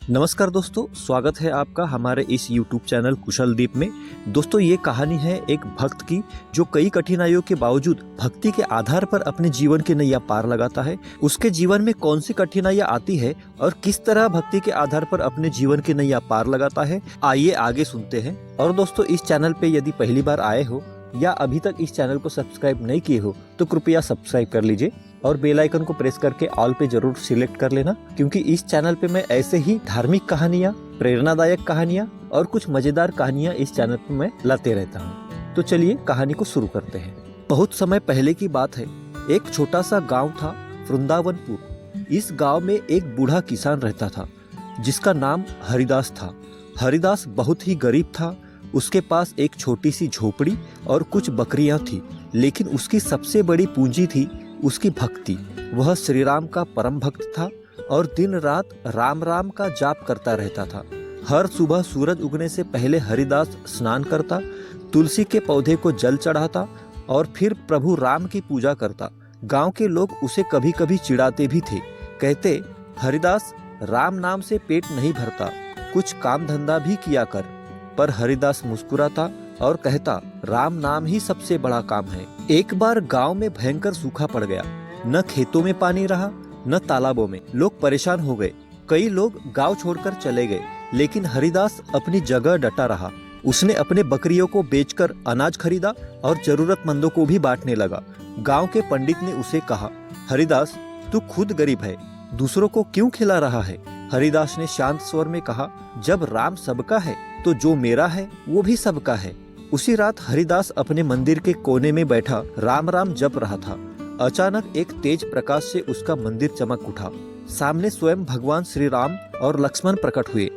नमस्कार दोस्तों, स्वागत है आपका हमारे इस YouTube चैनल कुशलदीप में। दोस्तों, ये कहानी है एक भक्त की जो कई कठिनाइयों के बावजूद भक्ति के आधार पर अपने जीवन की नैया पार लगाता है। उसके जीवन में कौन सी कठिनाइयाँ आती है और किस तरह भक्ति के आधार पर अपने जीवन की नैया पार लगाता है, आइए आगे सुनते हैं। और दोस्तों, इस चैनल पे यदि पहली बार आए हो या अभी तक इस चैनल को सब्सक्राइब नहीं किए हो तो कृपया सब्सक्राइब कर लीजिए और बेल आइकन को प्रेस करके ऑल पे जरूर सिलेक्ट कर लेना, क्योंकि इस चैनल पे मैं ऐसे ही धार्मिक कहानियाँ, प्रेरणादायक कहानियाँ और कुछ मजेदार कहानियाँ इस चैनल पे मैं लाते रहता हूँ। तो चलिए कहानी को शुरू करते हैं। बहुत समय पहले की बात है। एक छोटा सा गाँव था, वृंदावनपुर। इस गाँव में एक बूढ़ा किसान रहता था जिसका नाम हरिदास था। हरिदास बहुत ही गरीब था। उसके पास एक छोटी सी झोपड़ी और कुछ बकरियां थी, लेकिन उसकी सबसे बड़ी पूंजी थी उसकी भक्ति। वह श्री राम का परम भक्त था और दिन रात राम राम का जाप करता रहता था। हर सुबह सूरज उगने से पहले हरिदास स्नान करता, तुलसी के पौधे को जल चढ़ाता और फिर प्रभु राम की पूजा करता। गांव के लोग उसे कभी कभी चिढ़ाते भी थे। कहते, हरिदास, राम नाम से पेट नहीं भरता, कुछ काम धंधा भी किया कर। पर हरिदास मुस्कुराता और कहता, राम नाम ही सबसे बड़ा काम है। एक बार गांव में भयंकर सूखा पड़ गया। न खेतों में पानी रहा, न तालाबों में। लोग परेशान हो गए। कई लोग गांव छोड़कर चले गए, लेकिन हरिदास अपनी जगह डटा रहा। उसने अपने बकरियों को बेचकर अनाज खरीदा और जरूरतमंदों को भी बांटने लगा। गांव के पंडित ने उसे कहा, हरिदास, तू खुद गरीब है, दूसरों को क्यों खिला रहा है? हरिदास ने शांत स्वर में कहा, जब राम सबका है तो जो मेरा है वो भी सबका है। उसी रात हरिदास अपने मंदिर के कोने में बैठा राम राम जप रहा था। अचानक एक तेज प्रकाश से उसका मंदिर चमक उठा। सामने स्वयं भगवान श्री राम और लक्ष्मण प्रकट हुए।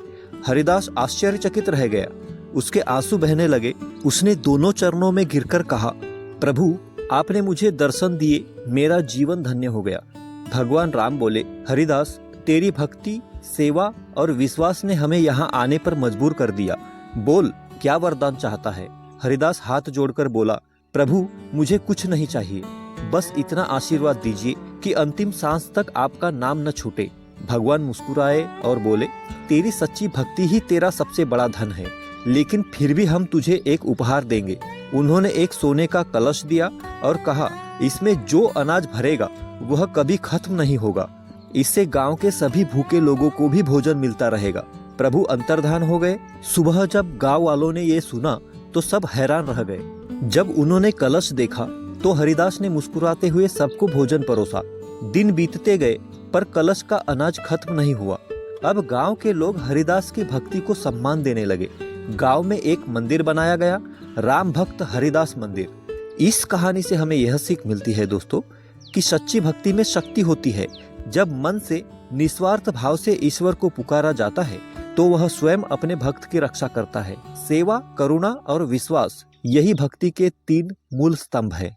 हरिदास आश्चर्यचकित रह गया। उसके आंसू बहने लगे। उसने दोनों चरणों में गिरकर कहा, प्रभु, आपने मुझे दर्शन दिए, मेरा जीवन धन्य हो गया। भगवान राम बोले, हरिदास, तेरी भक्ति, सेवा और विश्वास ने हमें यहाँ आने पर मजबूर कर दिया। बोल, क्या वरदान चाहता है? हरिदास हाथ जोड़कर बोला, प्रभु, मुझे कुछ नहीं चाहिए, बस इतना आशीर्वाद दीजिए कि अंतिम सांस तक आपका नाम न छूटे। भगवान मुस्कुराए और बोले, तेरी सच्ची भक्ति ही तेरा सबसे बड़ा धन है, लेकिन फिर भी हम तुझे एक उपहार देंगे। उन्होंने एक सोने का कलश दिया और कहा, इसमें जो अनाज भरेगा वह कभी खत्म नहीं होगा। इससे गांव के सभी भूखे लोगों को भी भोजन मिलता रहेगा। प्रभु अंतर्धान हो गए। सुबह जब गांव वालों ने ये सुना तो सब हैरान रह गए। जब उन्होंने कलश देखा तो हरिदास ने मुस्कुराते हुए सबको भोजन परोसा। दिन बीतते गए पर कलश का अनाज खत्म नहीं हुआ। अब गांव के लोग हरिदास की भक्ति को सम्मान देने लगे। गांव में एक मंदिर बनाया गया, राम भक्त हरिदास मंदिर। इस कहानी से हमें यह सीख मिलती है दोस्तों कि सच्ची भक्ति में शक्ति होती है। जब मन से निस्वार्थ भाव से ईश्वर को पुकारा जाता है तो वह स्वयं अपने भक्त की रक्षा करता है। सेवा, करुणा और विश्वास, यही भक्ति के 3 मूल स्तंभ है।